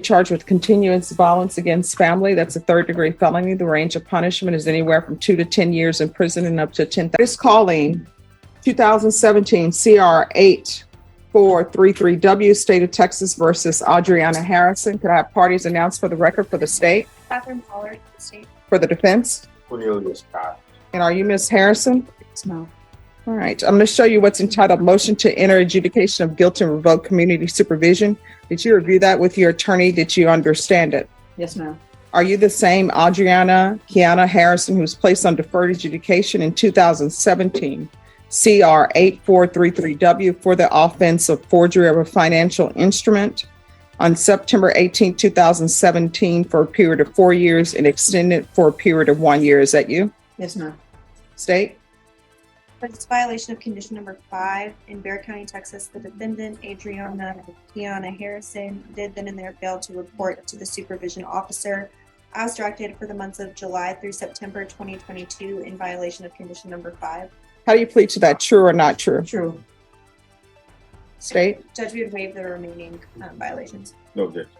Charged with continuance of violence against family. That's a third-degree felony. The range of punishment is anywhere from 2 to 10 years in prison and up to 10,000. This calling 2017 CR 8433W, State of Texas versus Adriana Harrison. Could I have parties announced for the record for the state? Catherine Pollard, the state. For the defense? Cornelius Scott. And are you Ms. Harrison? No. All right, I'm going to show you what's entitled Motion to Enter Adjudication of Guilt and Revoke Community Supervision. Did you review that with your attorney? Did you understand it? Yes, ma'am. Are you the same Adriana Kiana Harrison who was placed on deferred adjudication in 2017, CR 8433W, for the offense of forgery of a financial instrument on September 18, 2017 for a period of 4 years and extended for a period of 1 year? Is that you? Yes, ma'am. State? For this violation of condition number 5 in Bexar County, Texas, the defendant, Adriana Kiana Harrison, did then and there fail to report to the supervision officer as directed for the months of July through September 2022 in violation of condition number 5. How do you plead to that? True or not true? True. State? Judge, we would waive the remaining violations. No objection.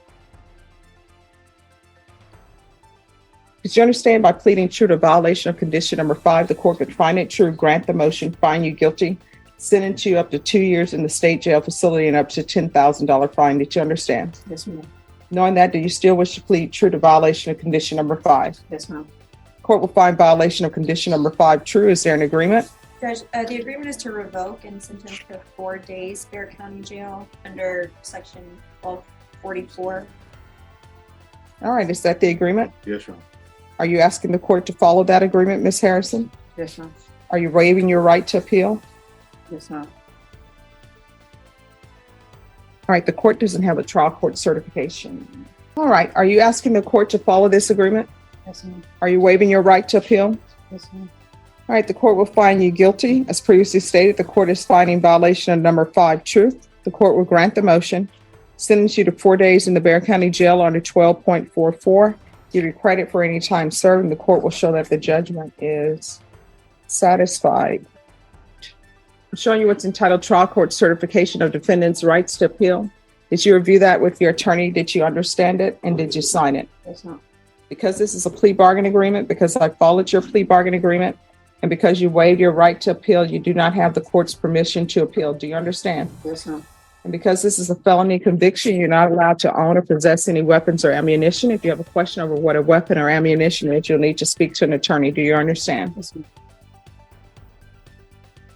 Did you understand by pleading true to violation of condition number 5, the court could find it true, grant the motion, find you guilty, sentence you up to 2 years in the state jail facility and up to $10,000 fine? Did you understand? Yes, ma'am. Knowing that, do you still wish to plead true to violation of condition number 5? Yes, ma'am. Court will find violation of condition number 5 true. Is there an agreement? Judge, the agreement is to revoke and sentence to 4 days Bexar County Jail under section 1244. All right, is that the agreement? Yes, Your Honor. Are you asking the court to follow that agreement, Ms. Harrison? Yes, ma'am. Are you waiving your right to appeal? Yes, ma'am. All right, the court doesn't have a trial court certification. All right, are you asking the court to follow this agreement? Yes, ma'am. Are you waiving your right to appeal? Yes, ma'am. All right, the court will find you guilty. As previously stated, the court is finding violation of number 5 truth. The court will grant the motion, sentence you to 4 days in the Bexar County Jail under 12.44. Give you credit for any time served, and the court will show that the judgment is satisfied. I'm showing you what's entitled Trial Court Certification of Defendant's Rights to Appeal. Did you review that with your attorney? Did you understand it? And did you sign it? Yes, ma'am. Because this is a plea bargain agreement, because I followed your plea bargain agreement, and because you waived your right to appeal, you do not have the court's permission to appeal. Do you understand? Yes, ma'am. And because this is a felony conviction, you're not allowed to own or possess any weapons or ammunition. If you have a question over what a weapon or ammunition is, you'll need to speak to an attorney. Do you understand? Yes, ma'am.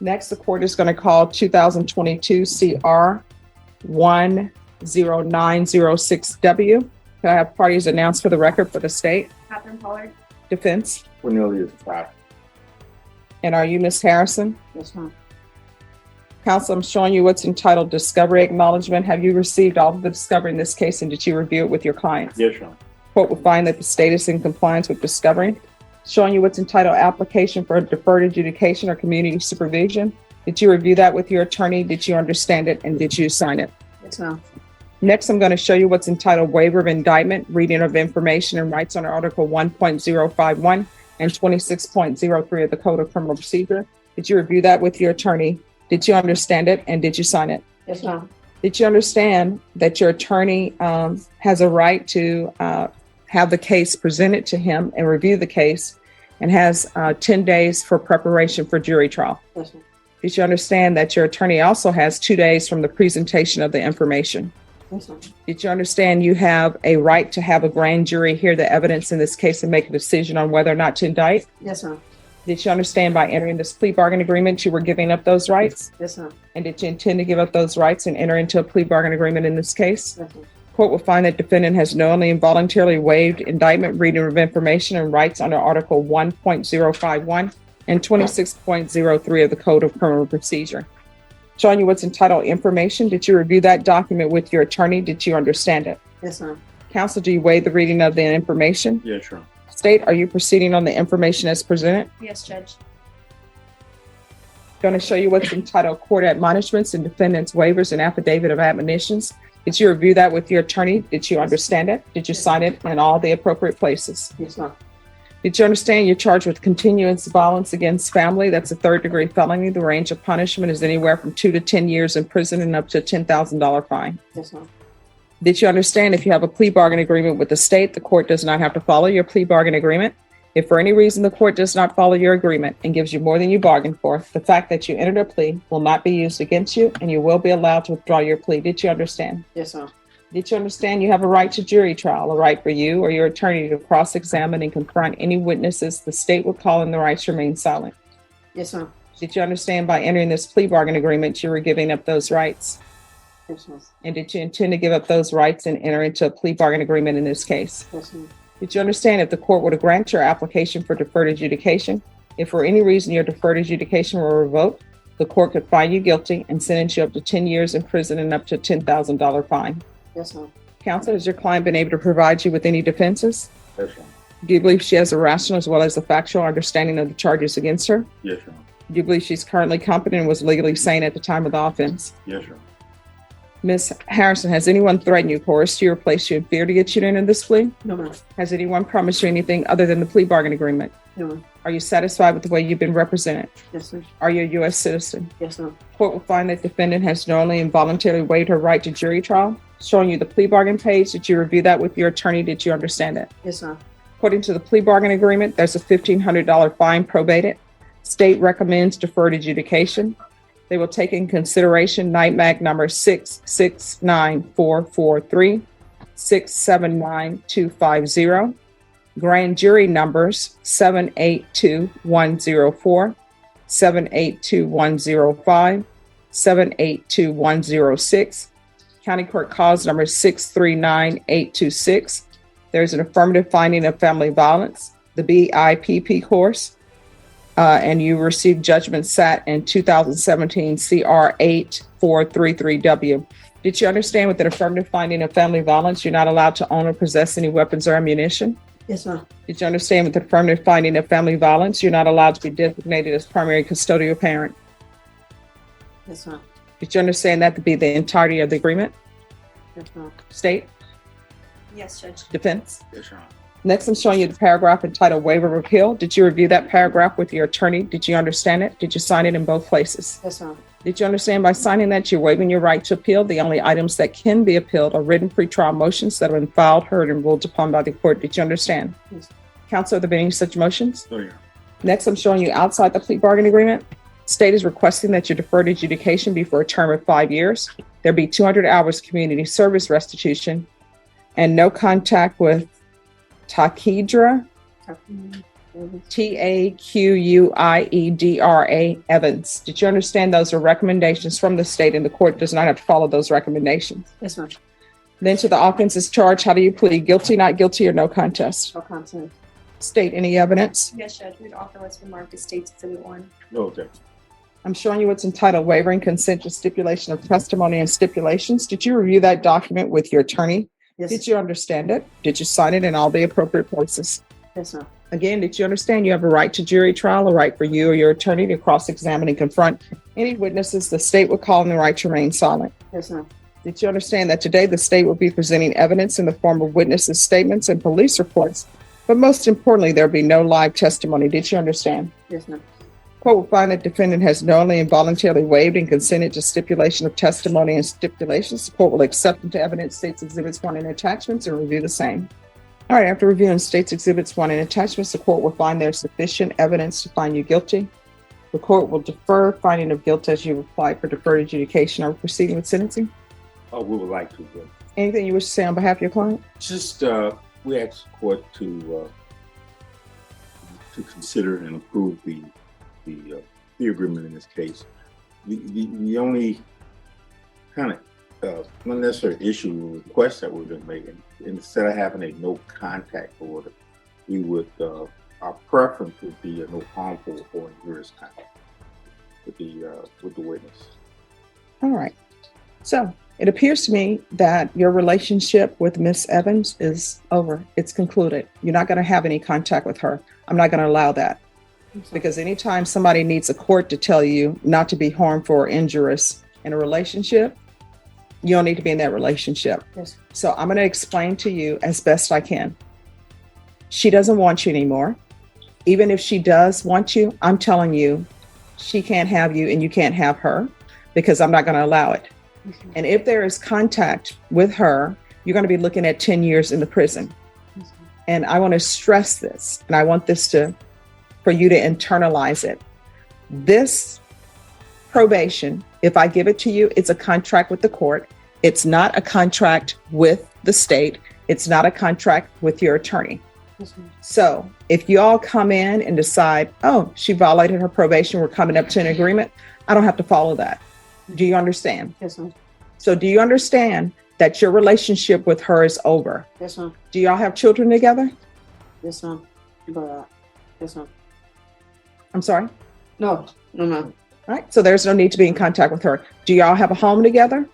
Next, the court is going to call 2022 CR 10906W. Can I have parties announced for the record for the state? Catherine Pollard. Defense? Cornelius Scott. And are you Ms. Harrison? Yes, ma'am. Counsel, I'm showing you what's entitled Discovery Acknowledgement. Have you received all of the discovery in this case, and did you review it with your clients? Yes, Your Honor. Court will find that the state is in compliance with discovery. Showing you what's entitled Application for Deferred Adjudication or Community Supervision. Did you review that with your attorney? Did you understand it? And did you sign it? Yes, ma'am. Next, I'm going to show you what's entitled Waiver of Indictment, Reading of Information and Rights under Article 1.051 and 26.03 of the Code of Criminal Procedure. Did you review that with your attorney? Did you understand it? And did you sign it? Yes, ma'am. Did you understand that your attorney has a right to have the case presented to him and review the case, and has 10 days for preparation for jury trial? Yes, ma'am. Did you understand that your attorney also has 2 days from the presentation of the information? Yes, ma'am. Did you understand you have a right to have a grand jury hear the evidence in this case and make a decision on whether or not to indict? Yes, ma'am. Did you understand by entering this plea bargain agreement you were giving up those rights? Yes, ma'am. And did you intend to give up those rights and enter into a plea bargain agreement in this case? Yes, ma'am. Court will find that defendant has knowingly and voluntarily waived indictment, reading of information, and rights under Article 1.051 and 26.03 of the Code of Criminal Procedure. Showing you what's entitled Information. Did you review that document with your attorney? Did you understand it? Yes, ma'am. Counsel, do you waive the reading of the information? Yes, Your Honor. State, are you proceeding on the information as presented? Yes, Judge. Going to show you what's entitled Court Admonishments and Defendant's Waivers and Affidavit of Admonitions. Did you review that with your attorney? Did you understand it? Did you sign it in all the appropriate places? Yes, ma'am. Did you understand you're charged with continuance of violence against family? That's a third-degree felony. The range of punishment is anywhere from 2 to 10 years in prison and up to a $10,000 fine. Yes, ma'am. Did you understand if you have a plea bargain agreement with the state, the court does not have to follow your plea bargain agreement? If for any reason the court does not follow your agreement and gives you more than you bargained for, the fact that you entered a plea will not be used against you and you will be allowed to withdraw your plea. Did you understand? Yes, ma'am. Did you understand you have a right to jury trial, a right for you or your attorney to cross-examine and confront any witnesses the state will call in the right to remain silent? Yes, ma'am. Did you understand by entering this plea bargain agreement you were giving up those rights? Yes, ma'am. And did you intend to give up those rights and enter into a plea bargain agreement in this case? Yes, ma'am. Did you understand if the court were to grant your application for deferred adjudication, if for any reason your deferred adjudication were revoked, the court could find you guilty and sentence you up to 10 years in prison and up to a $10,000 fine? Yes, ma'am. Counsel, has your client been able to provide you with any defenses? Yes, ma'am. Do you believe she has a rational as well as a factual understanding of the charges against her? Yes, ma'am. Do you believe she's currently competent and was legally sane at the time of the offense? Yes, ma'am. Ms. Harrison, has anyone threatened you, coerced you, or placed you in fear to get you to enter this plea? No, ma'am. Has anyone promised you anything other than the plea bargain agreement? No, ma'am. Are you satisfied with the way you've been represented? Yes, ma'am. Are you a U.S. citizen? Yes, ma'am. Court will find that defendant has knowingly and voluntarily waived her right to jury trial. Showing you the plea bargain page. Did you review that with your attorney? Did you understand it? Yes, ma'am. According to the plea bargain agreement, there's a $1,500 fine probated. State recommends deferred adjudication. They will take in consideration NIMAC number 669443, 679250, grand jury numbers 782104, 782105, 782106, county court cause number 639826. There's an affirmative finding of family violence, the BIPP course, and you received judgment sat in 2017 CR 8433W. Did you understand with an affirmative finding of family violence, you're not allowed to own or possess any weapons or ammunition? Yes, ma'am. Did you understand with the affirmative finding of family violence, you're not allowed to be designated as primary custodial parent? Yes, ma'am. Did you understand that to be the entirety of the agreement? Yes, ma'am. State, Yes, Judge. defense? Yes, ma'am. Next, I'm showing you the paragraph entitled Waiver of Appeal. Did you review that paragraph with your attorney? Did you understand it? Did you sign it in both places? Yes, ma'am. Did you understand by signing that you're waiving your right to appeal? The only items that can be appealed are written pretrial motions that have been filed, heard, and ruled upon by the court. Did you understand? Yes. Counsel, are there been any such motions? Oh, yeah. Next, I'm showing you outside the plea bargain agreement. State is requesting that your deferred adjudication be for a term of 5 years. There be 200 hours community service restitution and no contact with Taquidra, Taquiedra Evans. Did you understand those are recommendations from the state and the court does not have to follow those recommendations? Yes, ma'am. Then to the offenses charged, how do you plead? Guilty, not guilty, or no contest? No contest. State, any evidence? Yes, Judge. We'd offer what's been marked as State's Exhibit 1. No, okay. I'm showing you what's entitled Wavering Consent to Stipulation of Testimony and Stipulations. Did you review that document with your attorney? Yes. Did you understand it? Did you sign it in all the appropriate places? Yes, ma'am. Again, did you understand you have a right to jury trial, a right for you or your attorney to cross-examine and confront any witnesses the state would call in the right to remain silent? Yes, ma'am. Did you understand that today the state will be presenting evidence in the form of witnesses' statements and police reports, but most importantly, there'll be no live testimony? Did you understand? Yes, ma'am. Court will find that defendant has knowingly and voluntarily waived and consented to stipulation of testimony and stipulations. The court will accept into evidence States Exhibits 1 and attachments and review the same. All right, after reviewing States Exhibits 1 and attachments, the court will find there's sufficient evidence to find you guilty. The court will defer finding of guilt as you apply for deferred adjudication or proceeding with sentencing. Oh, we would like to, but Anything you wish to say on behalf of your client? just, we ask the court to consider and approve the agreement in this case. The only kind of unnecessary issue or request that we've been making, instead of having a no contact order, we would, our preference would be a no harmful or injurious contact with the witness. All right. So it appears to me that your relationship with Miss Evans is over. It's concluded. You're not going to have any contact with her. I'm not going to allow that. Because anytime somebody needs a court to tell you not to be harmful or injurious in a relationship, you don't need to be in that relationship. Yes. So I'm going to explain to you as best I can. She doesn't want you anymore. Even if she does want you, I'm telling you, she can't have you and you can't have her because I'm not going to allow it. And if there is contact with her you're going to be looking at 10 years in the prison. And I want to stress this, and I want for you to internalize it. This probation, if I give it to you, it's a contract with the court. It's not a contract with the state. It's not a contract with your attorney. So if you all come in and decide, oh, she violated her probation, we're coming up to an agreement, I don't have to follow that. Do you understand? Yes, ma'am. So do you understand that your relationship with her is over? Yes, ma'am. Do y'all have children together? Yes, ma'am. But, yes, ma'am. I'm sorry? No, ma'am. All right. So there's no need to be in contact with her. Do y'all have a home together?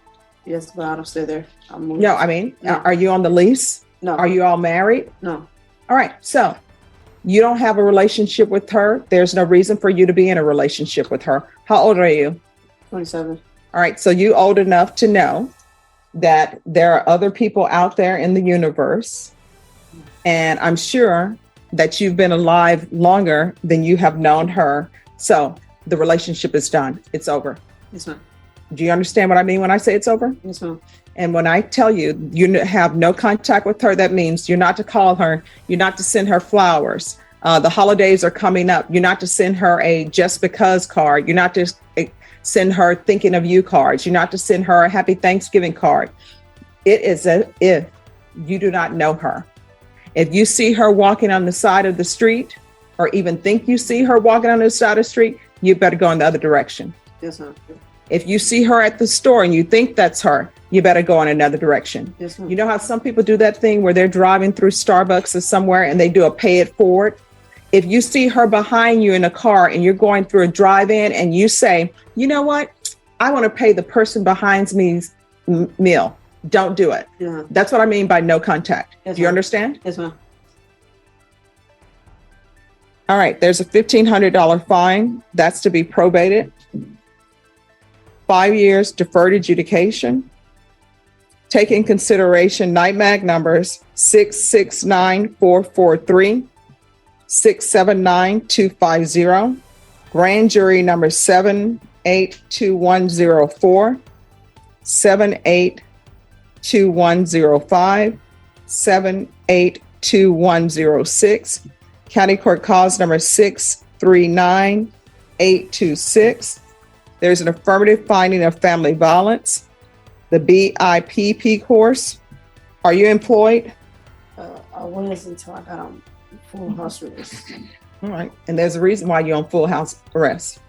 Yes, but I don't stay there. I'm moving. No, I mean, No. are you on the lease? No. Are you all married? No. All right. So you don't have a relationship with her. There's no reason for you to be in a relationship with her. How old are you? 27. All right. So you old enough to know that there are other people out there in the universe. And I'm sure that you've been alive longer than you have known her. So the relationship is done. It's over. Yes, ma'am. Do you understand what I mean when I say it's over? Yes, ma'am. And when I tell you, have no contact with her, that means you're not to call her. You're not to send her flowers. The holidays are coming up. You're not to send her a just because card. You're not to send her thinking of you cards. You're not to send her a happy Thanksgiving card. It is as if you do not know her. If you see her walking on the side of the street, or even think you see her walking on the side of the street, you better go in the other direction. Yes, ma'am. If you see her at the store and you think that's her, you better go in another direction. Yes, ma'am. You know how some people do that thing where they're driving through Starbucks or somewhere and they do a pay it forward? If you see her behind you in a car and you're going through a drive-in and you say, you know what? I want to pay the person behind me's meal. Don't do it. Yeah. That's what I mean by no contact. Yes, Do you ma'am. understand? Yes, ma'am. All right. There's a $1,500 fine. That's to be probated. 5 years deferred adjudication. Take in consideration NIMAG numbers 669443, 679250, grand jury number 782104, 782105, 782106, county court cause number 639826. There's an affirmative finding of family violence, the BIPP course. Are you employed? I was until I got on full house arrest. All right. And there's a reason why you're on full house arrest.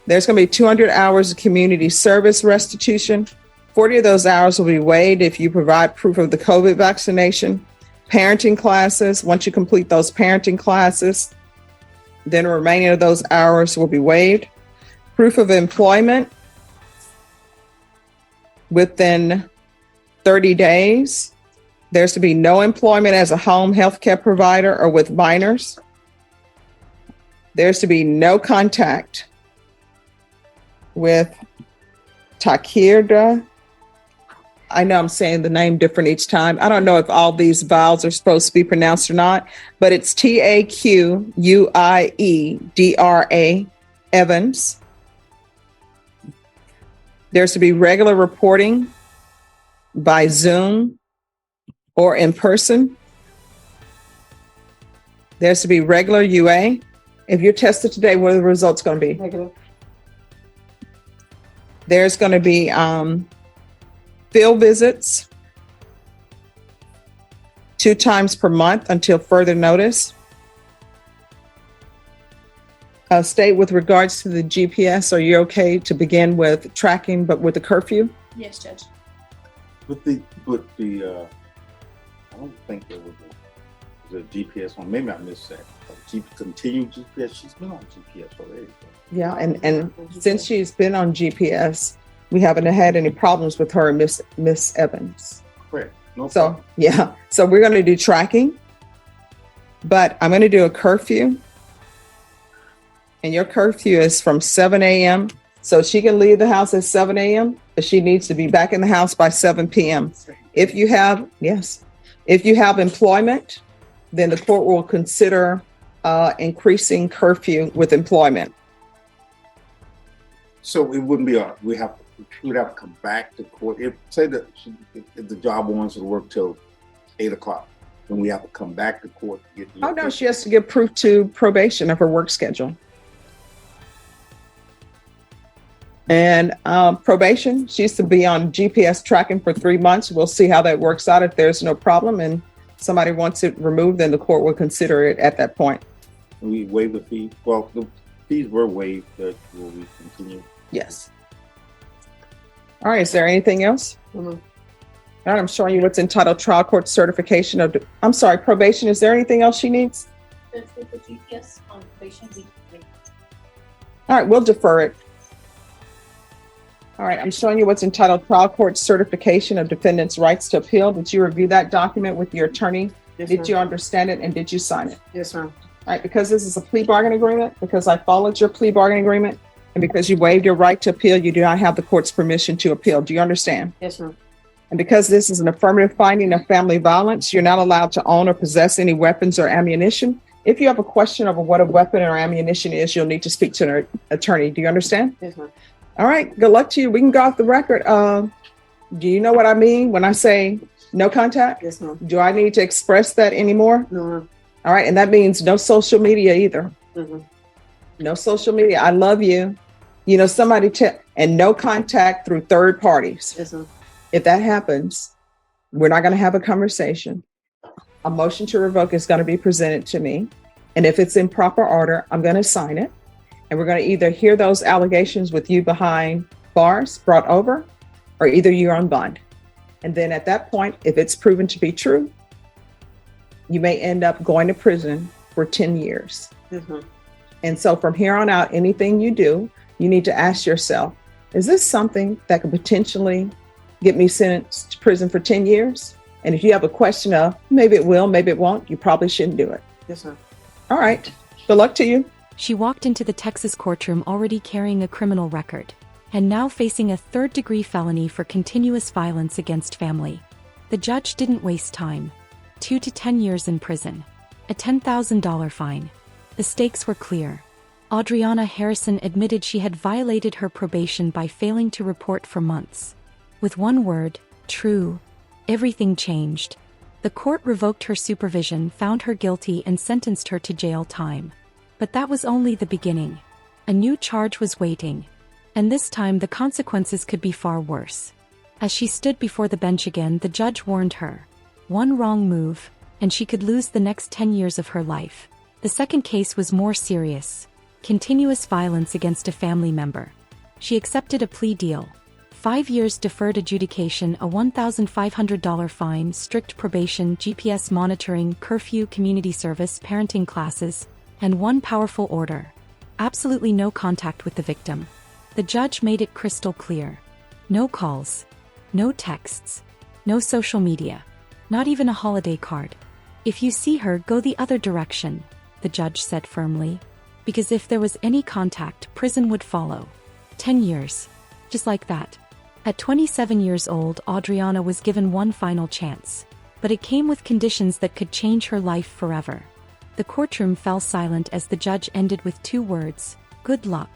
There's going to be 200 hours of community service restitution. 40 of those hours will be waived if you provide proof of the COVID vaccination. Parenting classes, once you complete those parenting classes, then the remaining of those hours will be waived. Proof of employment within 30 days. There's to be no employment as a home health care provider or with minors. There's to be no contact with Takirda. I know I'm saying the name different each time. I don't know if all these vowels are supposed to be pronounced or not, but it's TAQUIEDRA Evans. There's to be regular reporting by Zoom or in person. There's to be regular UA. If you're tested today, what are the results going to be? Negative. There's going to be field visits 2 times per month until further notice. State, with regards to the GPS, are you okay to begin with tracking, but with the curfew? Yes, Judge. With the I don't think there was a GPS on. Maybe I missed that. Continued GPS. She's been on GPS already. Yeah, and since she's been on GPS, we haven't had any problems with her and Miss Evans. Correct. No So problem. yeah, so we're going to do tracking, but I'm going to do a curfew. And your curfew is from 7 a.m. So she can leave the house at 7 a.m., but she needs to be back in the house by 7 p.m. If you have employment, then the court will consider increasing curfew with employment. So it wouldn't be we have she would have to come back to court. If say that if the job wants her to work till 8 o'clock, then we have to come back to court to get. Oh, no, she has to give proof to probation of her work schedule. And probation, she used to be on GPS tracking for 3 months. We'll see how that works out. If there's no problem and somebody wants it removed, then the court will consider it at that point. We waive the fee. Well, the fees were waived. That will we continue? Yes. All right, is there anything else? Mhm. All right, I'm showing you what's entitled trial court certification of, I'm sorry, probation. Is there anything else she needs? That's with the GPS on probation. All right, we'll defer it. All right, I'm showing you what's entitled trial court certification of defendant's rights to appeal. Did you review that document with your attorney? Yes, Did ma'am. you understand it and did you sign it? Yes, ma'am. All right, because this is a plea bargain agreement, because I followed your plea bargain agreement, and because you waived your right to appeal, you do not have the court's permission to appeal. Do you understand? Yes, ma'am. And because this is an affirmative finding of family violence, you're not allowed to own or possess any weapons or ammunition. If you have a question over what a weapon or ammunition is, you'll need to speak to an attorney. Do you understand? Yes, ma'am. All right, good luck to you. We can go off the record. Do you know what I mean when I say no contact? Yes, ma'am. Do I need to express that anymore? No, ma'am. All right, and that means no social media either. Mhm. No social media. I love you. And no contact through third parties. Yes, ma'am. If that happens, we're not going to have a conversation. A motion to revoke is going to be presented to me. And if it's in proper order, I'm going to sign it. And we're going to either hear those allegations with you behind bars brought over, or either you're on bond. And then at that point, if it's proven to be true, you may end up going to prison for 10 years. Yes, ma'am. And so from here on out, anything you do, you need to ask yourself, is this something that could potentially get me sentenced to prison for 10 years? And if you have a question of maybe it will, maybe it won't, you probably shouldn't do it. Yes, ma'am. All right. Good luck to you. She walked into the Texas courtroom already carrying a criminal record, and now facing a third-degree felony for continuous violence against family. The judge didn't waste time. 2 to 10 years in prison. A $10,000 fine. The stakes were clear. Adriana Harrison admitted she had violated her probation by failing to report for months. With one word, true, everything changed. The court revoked her supervision, found her guilty, and sentenced her to jail time. But that was only the beginning. A new charge was waiting. And this time the consequences could be far worse. As she stood before the bench again, the judge warned her. One wrong move, and she could lose the next 10 years of her life. The second case was more serious. Continuous violence against a family member. She accepted a plea deal. 5 years deferred adjudication, a $1,500 fine, strict probation, GPS monitoring, curfew, community service, parenting classes, and one powerful order. Absolutely no contact with the victim. The judge made it crystal clear. No calls. No texts. No social media. Not even a holiday card. If you see her, go the other direction, the judge said firmly. Because if there was any contact, prison would follow. 10 years. Just like that. At 27 years old, Adriana was given one final chance. But it came with conditions that could change her life forever. The courtroom fell silent as the judge ended with 2 words, good luck.